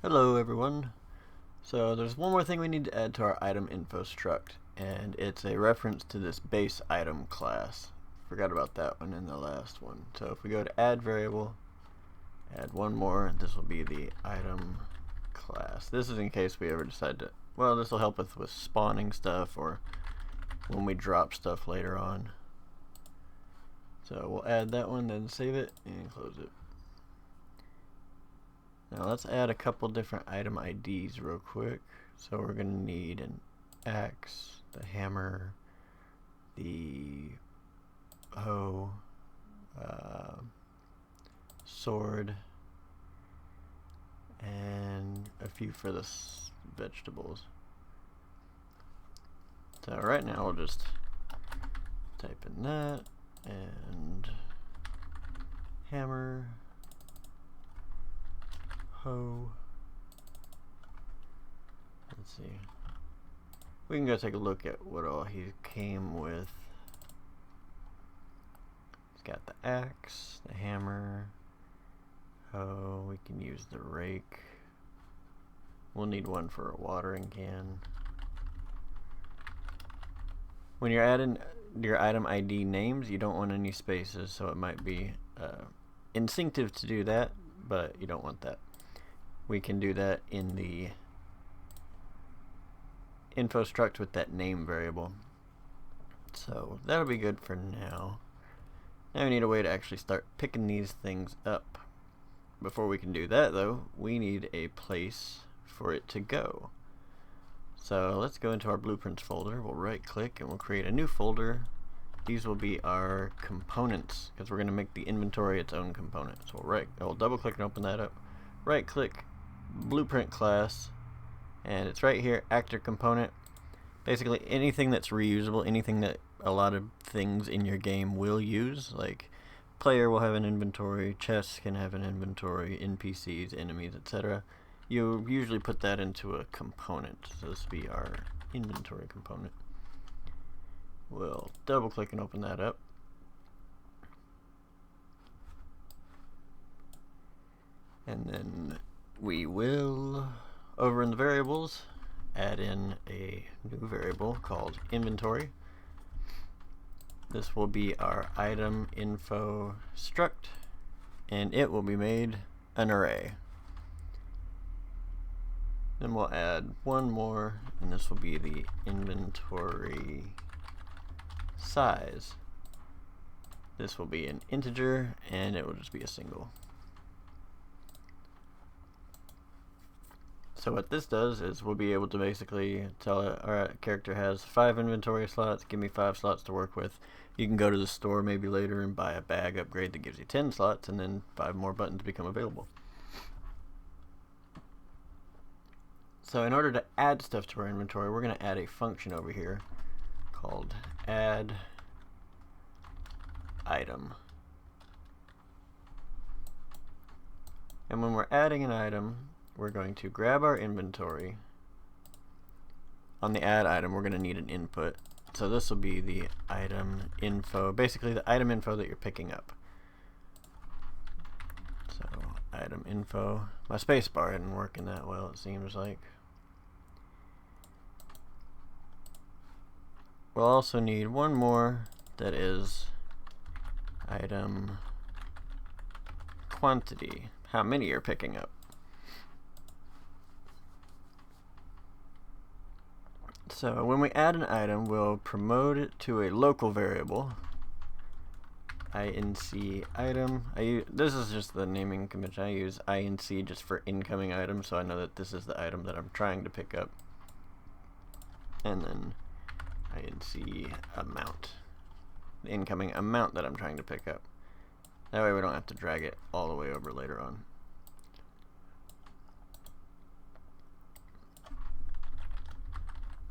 Hello everyone. So there's one more thing we need to add to our item info struct, and it's a reference to this base item class. Forgot about that one in the last one. So if we go to add variable, add one more, this will be the item class. This is in case we ever decide to, well, this will help us with spawning stuff or when we drop stuff later on. So we'll add that one, then save it and close it. Now let's add a couple different item IDs real quick. So we're going to need an axe, the hammer, the hoe, sword, and a few for the vegetables. So right now we'll just type in that and hammer, hoe. Let's see. We can go take a look at what all he came with. He's got the axe, the hammer, hoe. We can use the rake. We'll need one for a watering can. When you're adding your item ID names, you don't want any spaces, so it might be instinctive to do that, but you don't want that. We can do that in the info struct with that name variable. So that'll be good for now. Now we need a way to actually start picking these things up. Before we can do that though, we need a place for it to go. So let's go into our blueprints folder. We'll right click and we'll create a new folder. These will be our components because we're going to make the inventory its own component. So we'll double click and open that up. Right click, blueprint class, and it's right here, actor component. Basically anything that's reusable, anything that a lot of things in your game will use, like player will have an inventory, chests can have an inventory, NPCs, enemies, etc. You usually put that into a component. So this will be our inventory component. We'll double click and open that up. And then we will, over in the variables, add in a new variable called inventory. This will be our item info struct, and it will be made an array. Then we'll add one more, and this will be the inventory size. This will be an integer, and it will just be a single. So what this does is we'll be able to basically tell it, alright, character has 5 inventory slots, give me 5 slots to work with. You can go to the store maybe later and buy a bag upgrade that gives you 10 slots, and then 5 more buttons become available. So in order to add stuff to our inventory, we're going to add a function over here called add item. And when we're adding an item, we're going to grab our inventory. On the add item, we're going to need an input. So this will be the item info, basically the item info that you're picking up. So item info. My spacebar isn't working that well, it seems like. We'll also need one more that is item quantity, how many you're picking up. So when we add an item, we'll promote it to a local variable, inc item. This is just the naming convention. I use inc just for incoming item, so I know that this is the item that I'm trying to pick up. And then inc amount, the incoming amount that I'm trying to pick up. That way we don't have to drag it all the way over later on.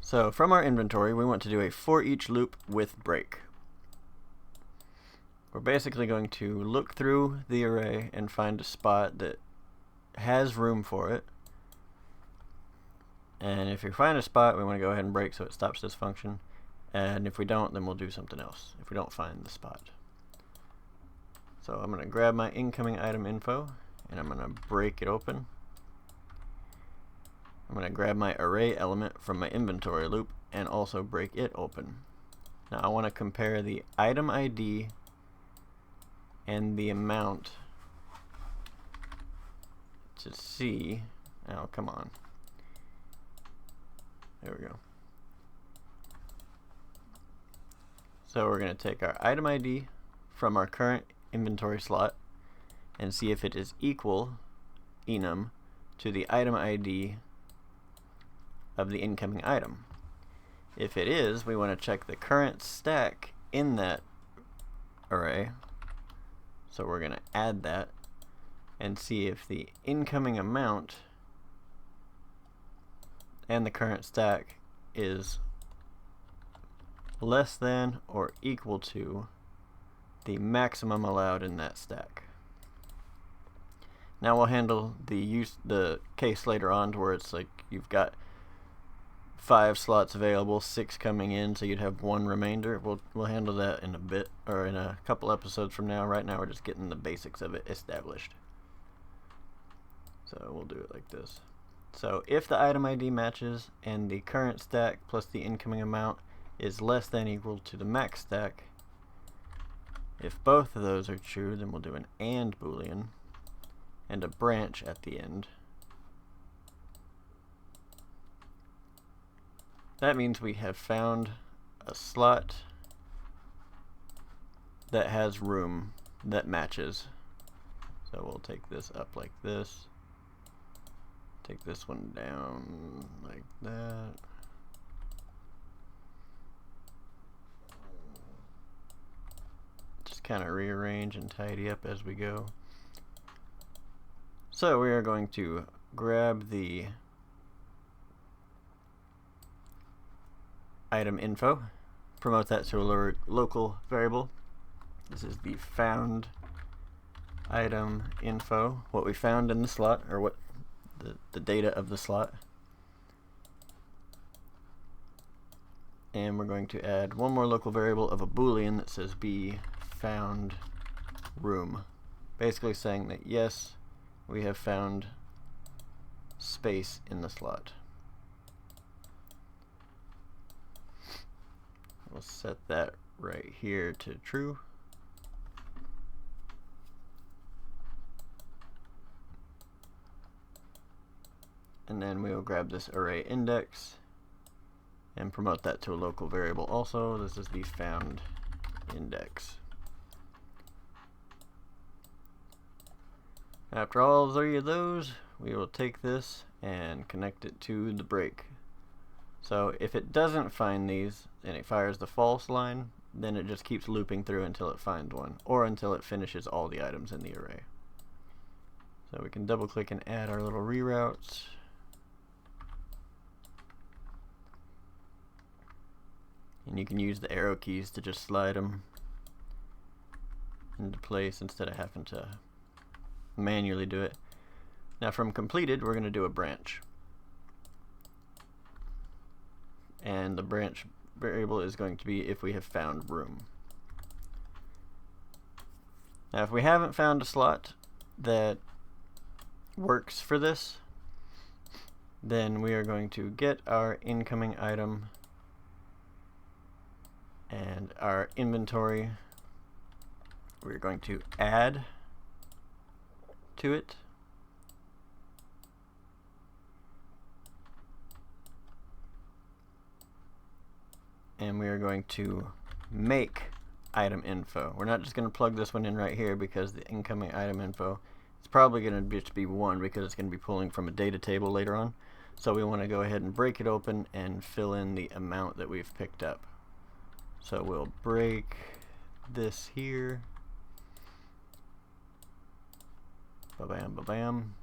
So from our inventory, we want to do a for each loop with break. We're basically going to look through the array and find a spot that has room for it. And if you find a spot, we want to go ahead and break so it stops this function. And if we don't, then we'll do something else if we don't find the spot. So I'm going to grab my incoming item info and I'm going to break it open. I'm going to grab my array element from my inventory loop and also break it open. Now I want to compare the item ID and the amount to see. Oh, come on. There we go. So we're going to take our item ID from our current inventory slot and see if it is equal enum to the item ID of the incoming item. If it is, we want to check the current stack in that array. So we're going to add that and see if the incoming amount and the current stack is less than or equal to the maximum allowed in that stack. Now we'll handle the case later on to where it's like you've got 5 slots available, 6 coming in, so you'd have 1 remainder. We'll handle that in a bit, or in a couple episodes from now. Right now we're just getting the basics of it established. So we'll do it like this. So if the item ID matches and the current stack plus the incoming amount is less than or equal to the max stack, if both of those are true, then we'll do an AND boolean and a branch at the end. That means we have found a slot that has room that matches. So we'll take this up like this. Take this one down like that. Just kind of rearrange and tidy up as we go. So we are going to grab the item info, promote that to a local variable. This is the found item info, what we found in the slot, or what the data of the slot. And we're going to add one more local variable of a boolean that says be found room, basically saying that yes, we have found space in the slot. We'll set that right here to true. And then we'll grab this array index and promote that to a local variable also. This is the found index. After all 3 of those, we will take this and connect it to the break. So if it doesn't find these and it fires the false line, then it just keeps looping through until it finds one, or until it finishes all the items in the array. So we can double click and add our little reroutes. And you can use the arrow keys to just slide them into place instead of having to manually do it. Now from completed, we're going to do a branch. And the branch variable is going to be if we have found room. Now if we haven't found a slot that works for this, then we are going to get our incoming item and our inventory. We're going to add to it. And we are going to make item info. We're not just going to plug this one in right here because the incoming item info is probably going to just be 1 because it's going to be pulling from a data table later on. So we want to go ahead and break it open and fill in the amount that we've picked up. So we'll break this here. Ba-bam, ba-bam.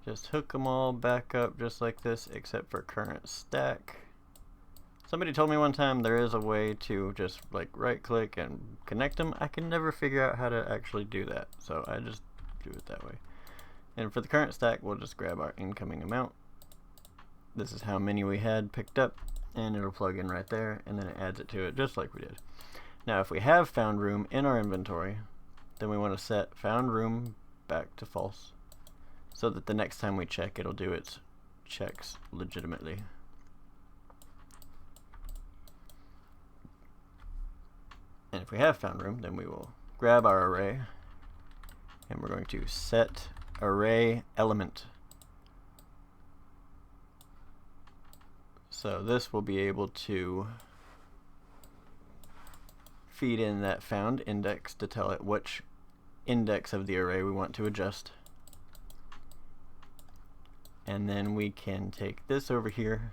Just hook them all back up just like this, except for current stack. Somebody told me one time there is a way to just like right click and connect them. I can never figure out how to actually do that, so I just do it that way. And for the current stack, we'll just grab our incoming amount. This is how many we had picked up, and it'll plug in right there, and then it adds it to it just like we did. Now if we have found room in our inventory, then we want to set found room back to false, so that the next time we check, it'll do its checks legitimately. And if we have found room, then we will grab our array, and we're going to set array element. So this will be able to feed in that found index to tell it which index of the array we want to adjust. And then we can take this over here,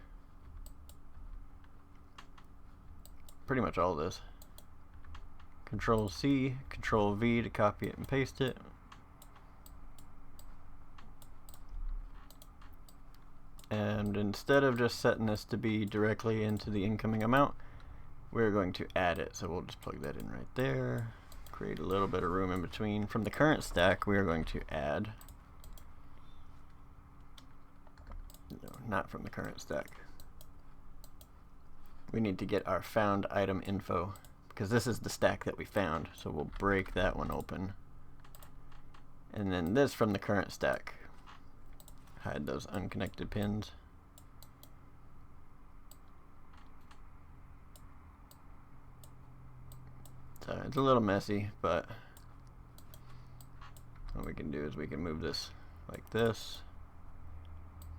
pretty much all this, Control C, Control V to copy it and paste it. And instead of just setting this to be directly into the incoming amount, we're going to add it. So we'll just plug that in right there, create a little bit of room in between. From the current stack, we are going to add, no, not from the current stack. We need to get our found item info, because this is the stack that we found. So we'll break that one open. And then this from the current stack. Hide those unconnected pins. So it's a little messy, but what we can do is we can move this like this.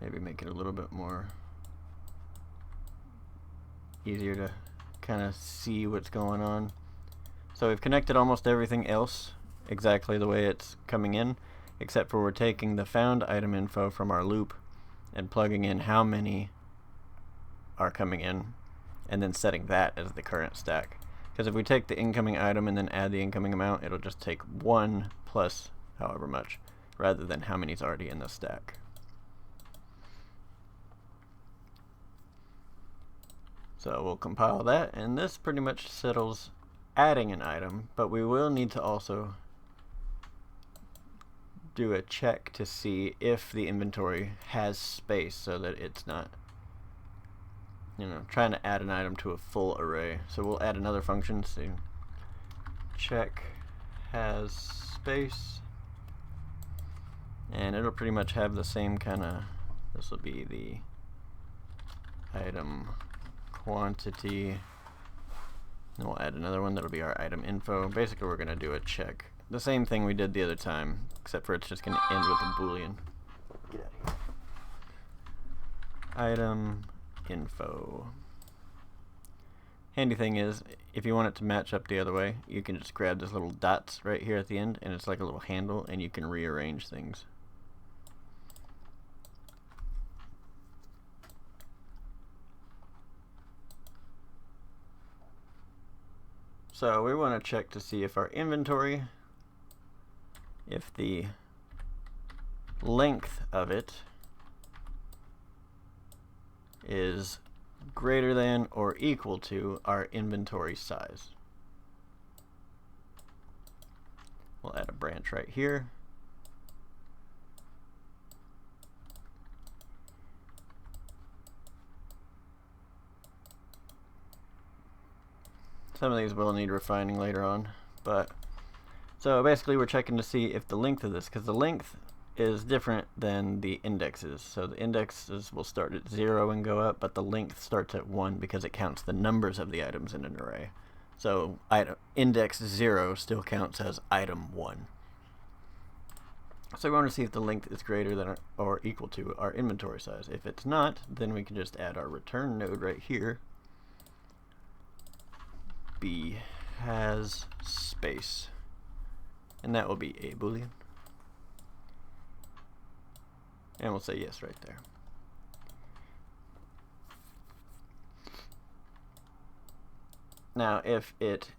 Maybe make it a little bit more easier to kind of see what's going on. So we've connected almost everything else exactly the way it's coming in, except for we're taking the found item info from our loop and plugging in how many are coming in, and then setting that as the current stack. Because if we take the incoming item and then add the incoming amount, it'll just take 1 plus however much, rather than how many's already in the stack. So we'll compile that, and this pretty much settles adding an item, but we will need to also do a check to see if the inventory has space, so that it's not, you know, trying to add an item to a full array. So we'll add another function, so check has space, and it'll pretty much have the same kind of, this will be the item quantity, and we'll add another one that'll be our item info. Basically we're going to do a check, the same thing we did the other time, except for it's just going to end with a boolean. Get out of here. Item info. Handy thing is, if you want it to match up the other way, you can just grab this little dots right here at the end, and it's like a little handle, and you can rearrange things. So we want to check to see if our inventory, if the length of it is greater than or equal to our inventory size. We'll add a branch right here. Some of these will need refining later on, but so basically we're checking to see if the length of this, because the length is different than the indexes. So the indexes will start at 0 and go up, but the length starts at 1 because it counts the numbers of the items in an array. So index 0 still counts as item 1. So we want to see if the length is greater than or equal to our inventory size. If it's not, then we can just add our return node right here. B has space, and that will be a boolean, and we'll say yes right there. Now if it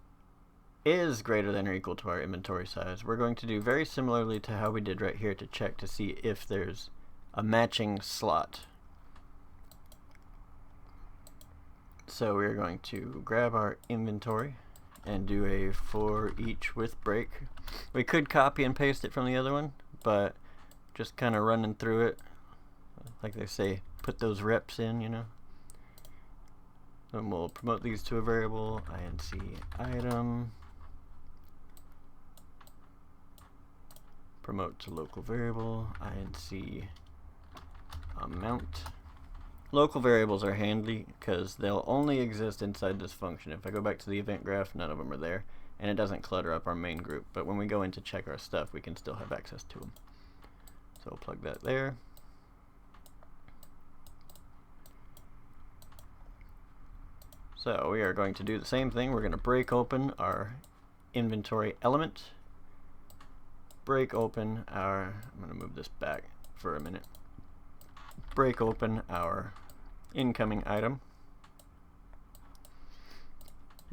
is greater than or equal to our inventory size, we're going to do very similarly to how we did right here to check to see if there's a matching slot. So we're going to grab our inventory and do a for each with break. We could copy and paste it from the other one, but just kind of running through it, like they say, put those reps in, you know. And we'll promote these to a variable, inc item, promote to local variable, inc amount. Local variables are handy because they'll only exist inside this function. If I go back to the event graph, none of them are there, and it doesn't clutter up our main group. But when we go in to check our stuff, we can still have access to them. So we'll plug that there. So we are going to do the same thing. We're going to break open our inventory element. Break open our, I'm going to move this back for a minute. Break open our incoming item.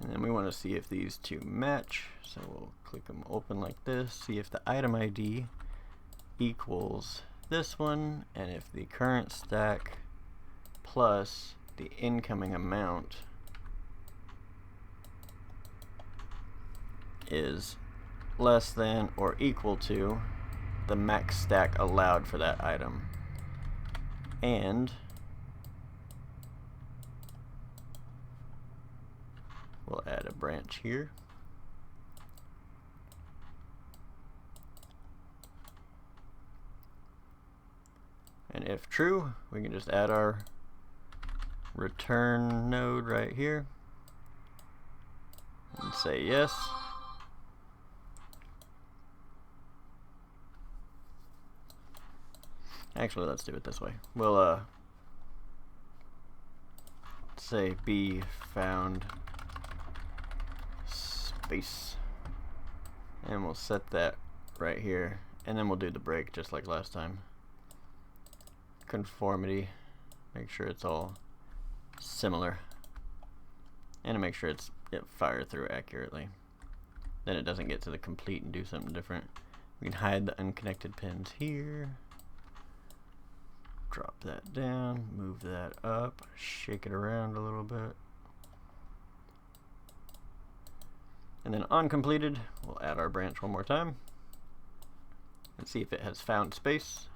And then we want to see if these two match. So we'll click them open like this. See if the item ID equals this one, and if the current stack plus the incoming amount is less than or equal to the max stack allowed for that item. And we'll add a branch here. And if true, we can just add our return node right here and say yes. Actually, let's do it this way. We'll say b found space, and we'll set that right here, and then we'll do the break just like last time. Conformity, make sure it's all similar, and to make sure it fires through accurately. Then it doesn't get to the complete and do something different. We can hide the unconnected pins here. Drop that down, move that up, shake it around a little bit. And then on completed, we'll add our branch one more time and see if it has found space.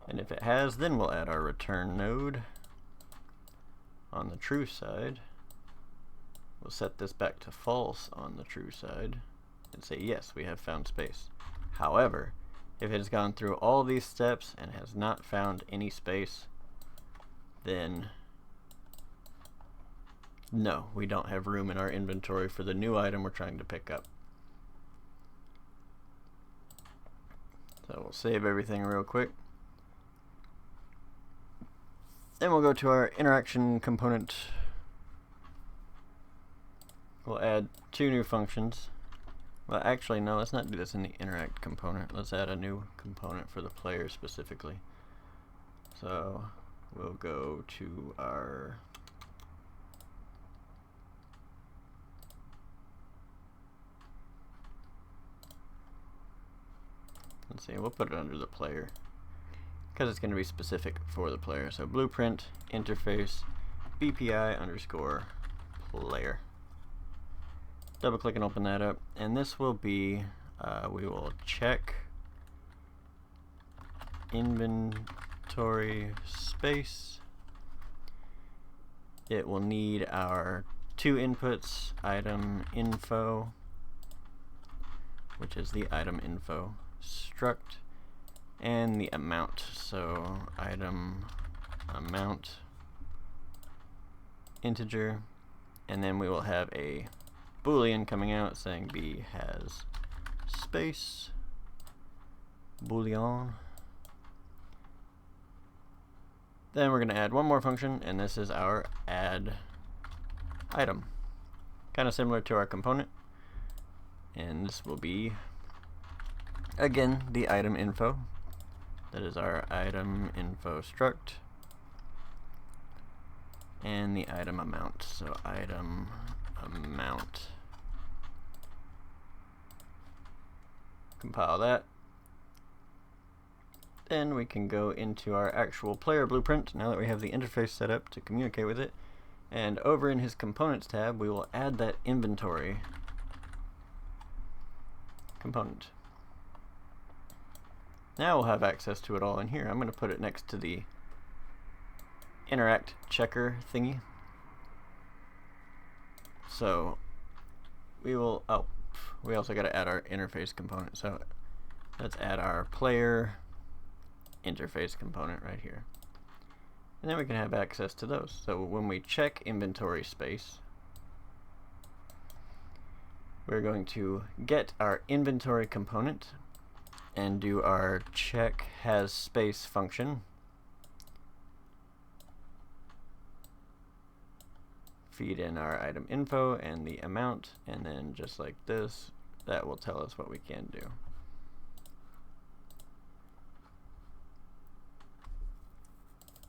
And if it has, then we'll add our return node on the true side. We'll set this back to false on the true side and say yes, we have found space. However, if it has gone through all these steps and has not found any space, then no, we don't have room in our inventory for the new item we're trying to pick up. So we'll save everything real quick. Then we'll go to our interaction component. We'll add two new functions. Well, actually, no, let's not do this in the interact component. Let's add a new component for the player specifically. So we'll go to our let's see, we'll put it under the player because it's going to be specific for the player. So blueprint interface BPI underscore player. Double click and open that up, and this will be we will check inventory space. It will need our two inputs, item info, which is the item info struct, and the amount. So item amount integer, and then we will have a Boolean coming out saying B has space Boolean. Then we're going to add one more function, and this is our add item. Kind of similar to our component. And this will be, again, the item info. That is our item info struct. And the item amount. So item amount. Compile that. Then we can go into our actual player blueprint now that we have the interface set up to communicate with it. And over in his components tab, we will add that inventory component. Now we'll have access to it all in here. I'm going to put it next to the interact checker thingy. So we will, we also got to add our interface component. So let's add our player interface component right here. And then we can have access to those. So when we check inventory space, we're going to get our inventory component and do our check has space function. Feed in our item info and the amount, and then just like this, that will tell us what we can do.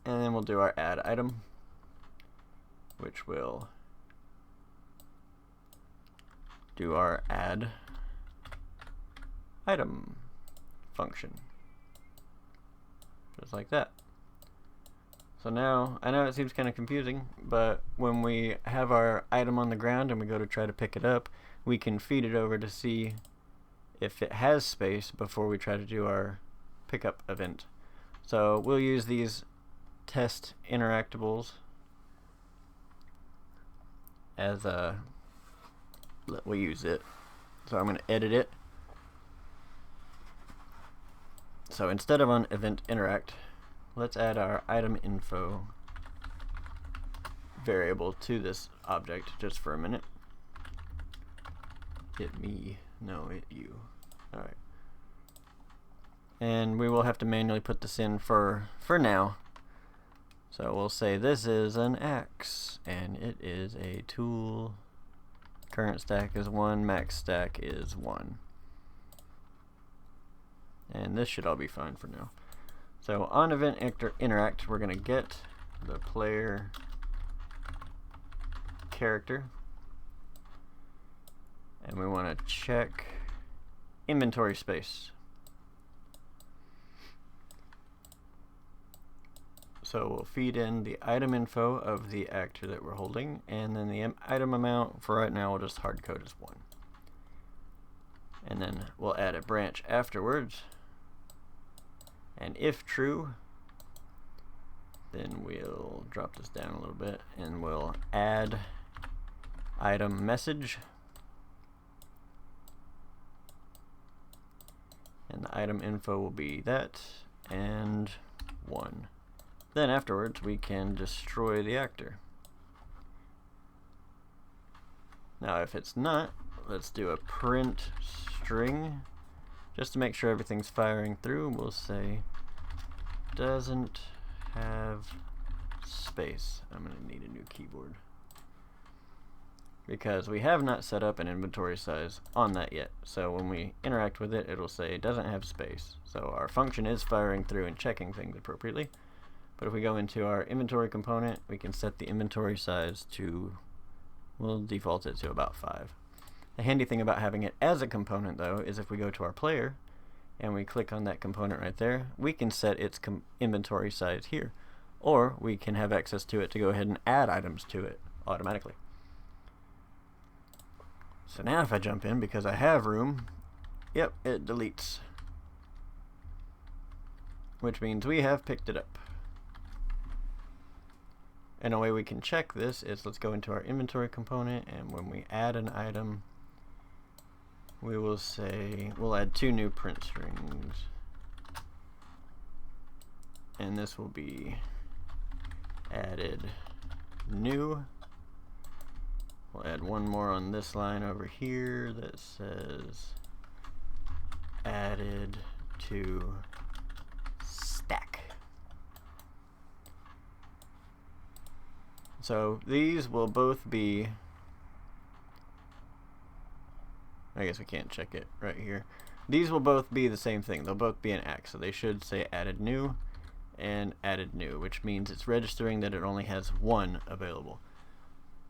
And then we'll do our add item, which will do our add item function. Just like that. So now, I know it seems kind of confusing, but when we have our item on the ground and we go to try to pick it up, we can feed it over to see if it has space before we try to do our pickup event. So we'll use these test interactables as a, we'll use it. So I'm going to edit it. So instead of on event interact, let's add our item info variable to this object just for a minute. Hit me, no, hit you. Alright. And we will have to manually put this in for now. So we'll say this is an axe, and it is a tool. Current stack is 1, max stack is 1. And this should all be fine for now. So on event interact, we're going to get the player character, and we want to check inventory space. So we'll feed in the item info of the actor that we're holding, and then the item amount for right now we'll just hard code as 1. And then we'll add a branch afterwards. And if true, then we'll drop this down a little bit and we'll add item message. And the item info will be that and 1. Then afterwards we can destroy the actor. Now if it's not, let's do a print string. Just to make sure everything's firing through, we'll say doesn't have space. I'm going to need a new keyboard, because we have not set up an inventory size on that yet. So when we interact with it, it'll say doesn't have space. So our function is firing through and checking things appropriately. But if we go into our inventory component, we can set the inventory size to, we'll default it to about 5. The handy thing about having it as a component, though, is if we go to our player and we click on that component right there, we can set its inventory size here. Or we can have access to it to go ahead and add items to it automatically. So now if I jump in, because I have room, yep, it deletes. Which means we have picked it up. And a way we can check this is, let's go into our inventory component, and when we add an item, we will say, we'll add 2 new print strings. And this will be added new. We'll add one more on this line over here that says added to stack. So these will both be, I guess we can't check it right here. These will both be the same thing. They'll both be an axe. So they should say added new and added new, which means it's registering that it only has 1 available.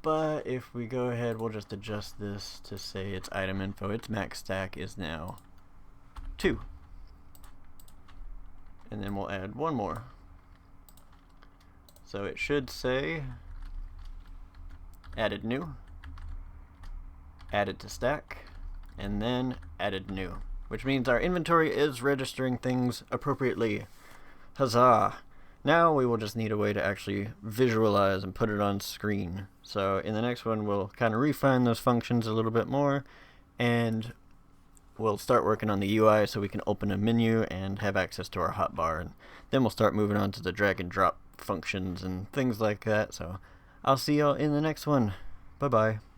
But if we go ahead, we'll just adjust this to say its item info, its max stack is now 2. And then we'll add 1 more. So it should say added new, added to stack, and then added new, which means our inventory is registering things appropriately. Huzzah! Now we will just need a way to actually visualize and put it on screen. So in the next one we'll kind of refine those functions a little bit more, and we'll start working on the UI so we can open a menu and have access to our hotbar, and then we'll start moving on to the drag and drop functions and things like that. So I'll see y'all in the next one. Bye bye.